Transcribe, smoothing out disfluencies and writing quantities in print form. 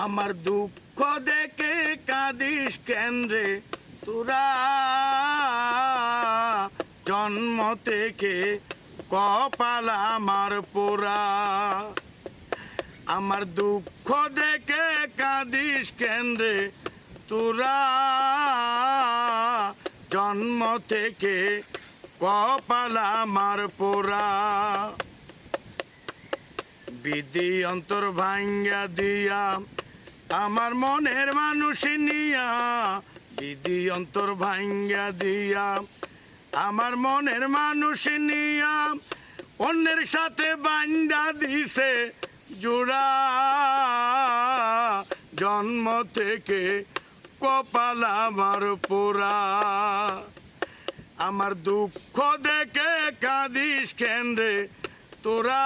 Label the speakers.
Speaker 1: আমার দুঃখ দেখে কাঁদিস কেন রে তোরা, জন্ম থেকে কপাল আমার পোড়া। আমার দুঃখ দেখে কাঁদিস কেন রে তোরা, জন্ম থেকে কপাল আমার পোড়া। বিধি অন্তর ভাঙ্গা দিয়া আমার মনের মানুষ নিয়া, বিধি অন্তর ভাঙ্গা দিয়া আমার মনের মানুষ নিয়া, অন্যের সাথে বান্দা দিছে জোড়া, জন্ম থেকে কপাল আমার পোড়া। আমার দুঃখ দেখে কাঁদিস কেন রে তোরা,